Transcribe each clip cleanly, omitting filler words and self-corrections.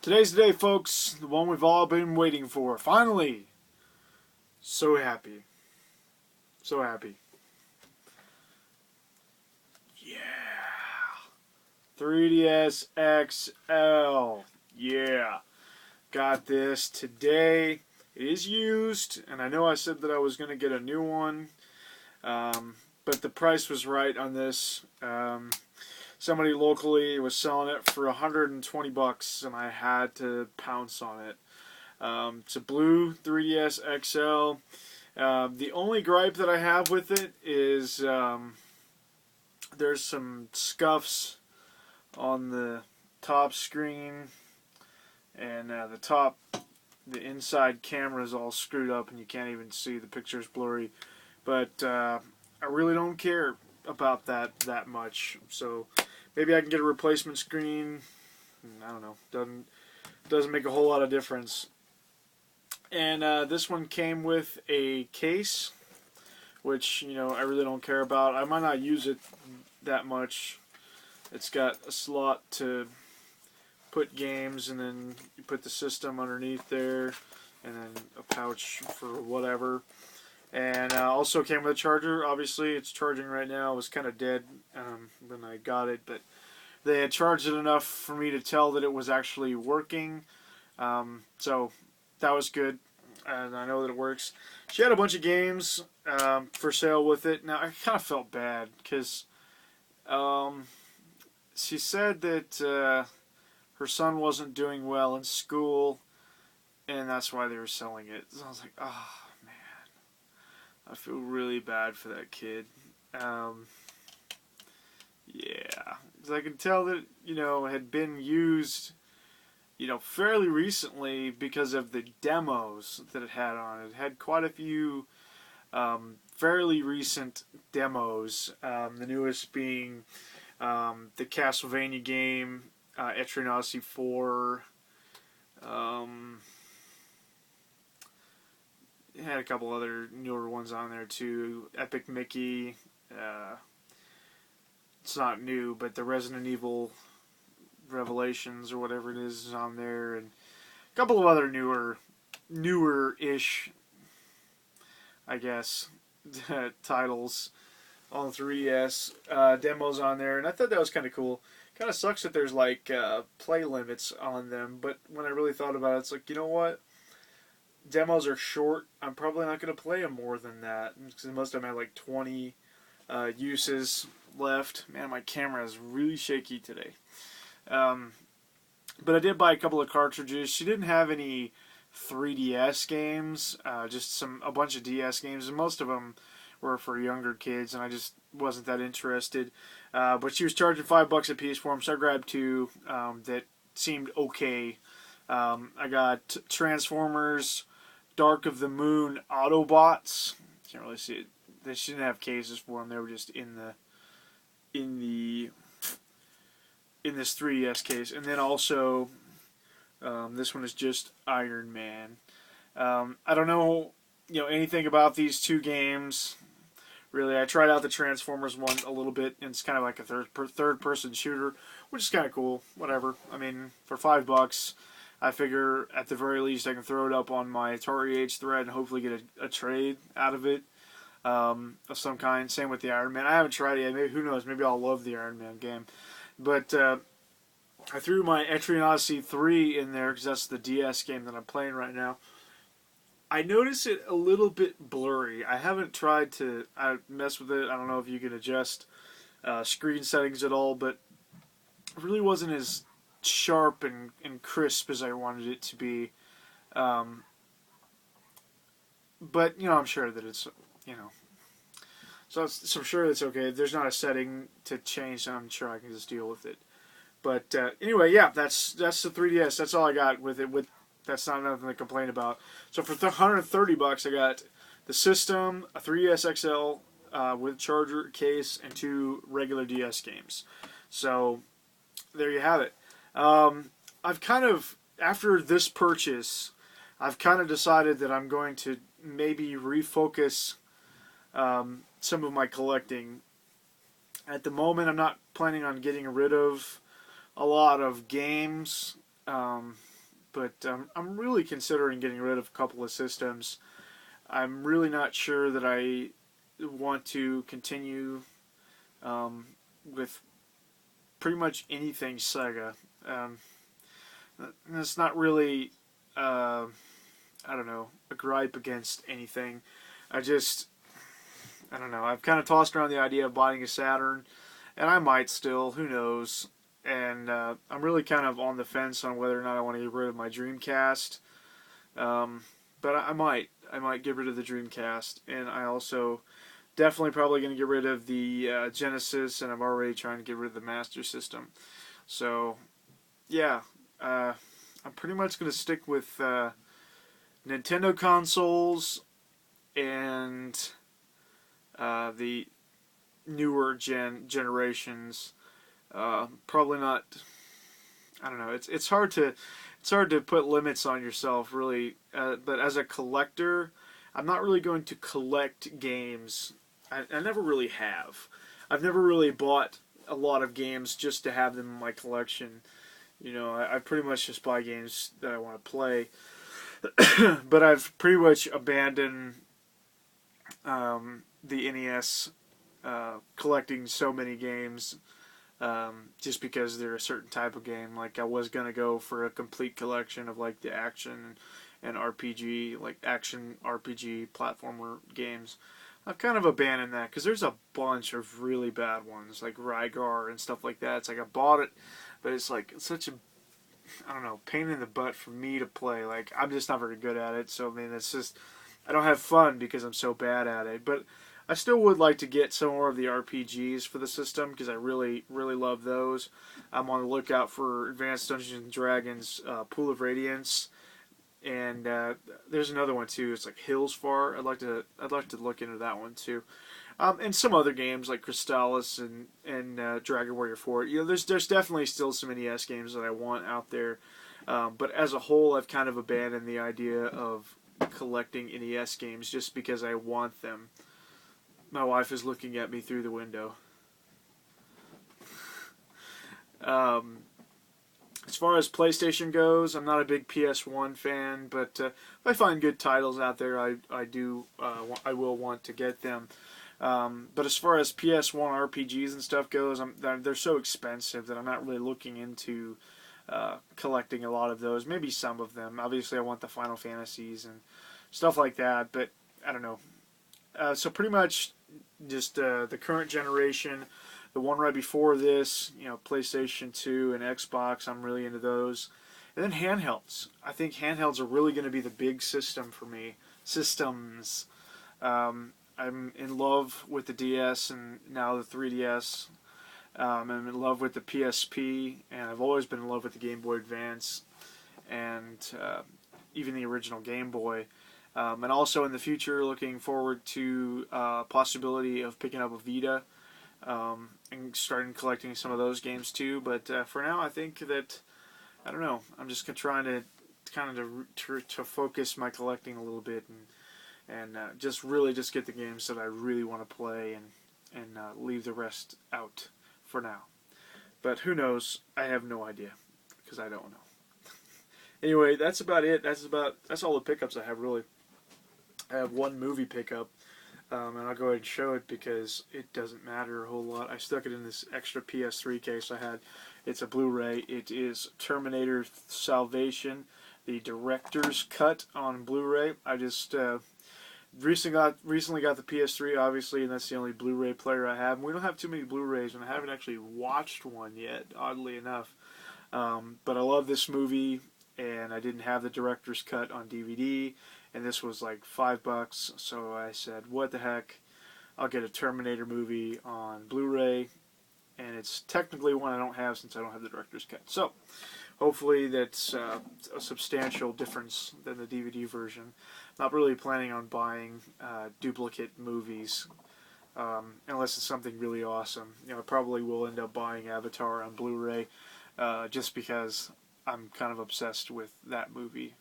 Today's the day, folks. The one we've all been waiting for. Finally. So happy. So happy. Yeah. 3DS XL. Yeah. Got this today. It is used, and I know I said that I was going to get a new one, but the price was right on this. Somebody locally was selling it for $120, and I had to pounce on it. It's a blue 3DS XL. The only gripe that I have with it is there's some scuffs on the top screen, and the inside camera is all screwed up, and you can't even see. The picture's blurry. But I really don't care about that much. So maybe I can get a replacement screen. I don't know. Doesn't make a whole lot of difference. And this one came with a case, which I really don't care about. I might not use it that much. It's got a slot to put games, and then you put the system underneath there, and then a pouch for whatever. And also came with a charger. Obviously, it's charging right now. It was kind of dead when I got it, but they had charged it enough for me to tell that it was actually working. So that was good, and I know that it works. She had a bunch of games for sale with it. Now, I kind of felt bad because she said that her son wasn't doing well in school, and that's why they were selling it. So I was like, oh, man. I feel really bad for that kid. Yeah. Because I can tell that, it had been used, fairly recently because of the demos that it had on it. It had quite a few fairly recent demos. The newest being the Castlevania game, Etrian Odyssey 4. It had a couple other newer ones on there too. Epic Mickey. It's not new, but the Resident Evil Revelations or whatever it is on there, and a couple of other newer-ish, I guess, titles on 3DS, demos on there, and I thought that was kind of cool. Kind of sucks that there's like play limits on them, but when I really thought about it, it's like, you know what? Demos are short. I'm probably not going to play them more than that, because most of them have like 20 uses left. Man, my camera is really shaky today. But I did buy a couple of cartridges. She didn't have any 3DS games, just a bunch of DS games, and most of them were for younger kids, and I just wasn't that interested. But she was charging $5 a piece for them, so I grabbed two that seemed okay. I got Transformers Dark of the Moon Autobots. Can't really see it. She didn't have cases for them. They were just in this 3DS case. And then also, this one is just Iron Man. I don't know, anything about these two games. Really, I tried out the Transformers one a little bit, and it's kind of like a third-person shooter, which is kind of cool. Whatever. I mean, for $5, I figure at the very least I can throw it up on my Atari Age thread and hopefully get a trade out of it of some kind. Same with the Iron Man. I haven't tried it yet. Maybe, who knows? Maybe I'll love the Iron Man game. But I threw my Etrian Odyssey 3 in there because that's the DS game that I'm playing right now. I notice it a little bit blurry. I haven't tried to mess with it. I don't know if you can adjust screen settings at all, but it really wasn't as sharp and crisp as I wanted it to be. But, I'm sure that it's, so I'm sure it's okay. If there's not a setting to change, I'm sure I can just deal with it. But anyway, yeah, that's the 3DS. That's all I got with it. That's not nothing to complain about. So for $130, I got the system, a 3DS XL with charger, case, and 2 regular DS games. So there you have it. I've kind of, after this purchase, I've kind of decided that I'm going to maybe refocus some of my collecting. At the moment, I'm not planning on getting rid of a lot of games. but I'm really considering getting rid of a couple of systems. I'm really not sure that I want to continue with pretty much anything Sega. Um, it's not really, I don't know, a gripe against anything. I just, I don't know. I've kind of tossed around the idea of buying a Saturn, and I might still. Who knows? And I'm really kind of on the fence on whether or not I want to get rid of my Dreamcast. But I might. I might get rid of the Dreamcast, and I also definitely probably going to get rid of the Genesis, and I'm already trying to get rid of the Master System. So, yeah, I'm pretty much going to stick with Nintendo consoles and the newer generations. Probably not. I don't know. It's hard to put limits on yourself, really. But as a collector, I'm not really going to collect games. I never really have. I've never really bought a lot of games just to have them in my collection. You know, I pretty much just buy games that I want to play. But I've pretty much abandoned the NES, collecting so many games, just because they're a certain type of game. Like, I was gonna go for a complete collection of like the action and RPG, like action RPG platformer games. I've kind of abandoned that because there's a bunch of really bad ones, like Rygar and stuff like that. It's like I bought it, but it's like such a, I don't know, pain in the butt for me to play. Like, I'm just not very good at it, so I mean, it's just, I don't have fun because I'm so bad at it. But I still would like to get some more of the RPGs for the system because I really, really love those. I'm on the lookout for Advanced Dungeons and Dragons Pool of Radiance, and there's another one too. It's like Hillsfar. I'd like to look into that one too. And some other games like Crystallis and Dragon Warrior 4. You know, there's definitely still some NES games that I want out there. But as a whole, I've kind of abandoned the idea of collecting NES games just because I want them. My wife is looking at me through the window. As far as PlayStation goes, I'm not a big PS1 fan, but if I find good titles out there, I will want to get them. But as far as PS1 RPGs and stuff goes, they're so expensive that I'm not really looking into collecting a lot of those. Maybe some of them. Obviously, I want the Final Fantasies and stuff like that, but I don't know. So pretty much just the current generation. The one right before this, you know, PlayStation 2 and Xbox, I'm really into those. And then handhelds. I think handhelds are really going to be the big system for me. Systems. I'm in love with the DS and now the 3DS. I'm in love with the PSP, and I've always been in love with the Game Boy Advance and even the original Game Boy. And also in the future, looking forward to possibility of picking up a Vita. And starting collecting some of those games too. But for now, I think that, I don't know, I'm just trying to kind of to focus my collecting a little bit and just really just get the games that I really want to play and leave the rest out for now. But who knows? I have no idea because I don't know. Anyway, that's about it. That's all the pickups I have really. I have one movie pickup. And I'll go ahead and show it because it doesn't matter a whole lot. I stuck it in this extra PS3 case I had. It's a Blu-ray. It is Terminator Salvation, the director's cut on Blu-ray. I just recently got the PS3, obviously, and that's the only Blu-ray player I have. And we don't have too many Blu-rays, and I haven't actually watched one yet, oddly enough. But I love this movie, and I didn't have the director's cut on DVD. And this was like $5, so I said, what the heck, I'll get a Terminator movie on Blu-ray, and it's technically one I don't have since I don't have the director's cut. So, hopefully that's a substantial difference than the DVD version. Not really planning on buying duplicate movies, unless it's something really awesome. You know, I probably will end up buying Avatar on Blu-ray, just because I'm kind of obsessed with that movie.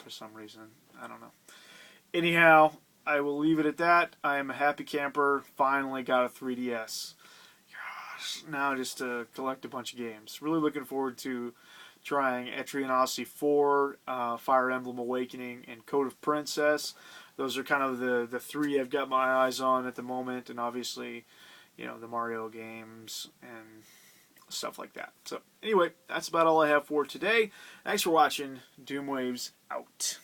For some reason. I don't know. Anyhow, I will leave it at that. I am a happy camper. Finally got a 3DS. Gosh, now just to collect a bunch of games. Really looking forward to trying Etrian Odyssey 4, Fire Emblem Awakening, and Code of Princess. Those are kind of the three I've got my eyes on at the moment, and obviously, you know, the Mario games and stuff like that. So anyway, that's about all I have for today. Thanks for watching. Doomwaves out.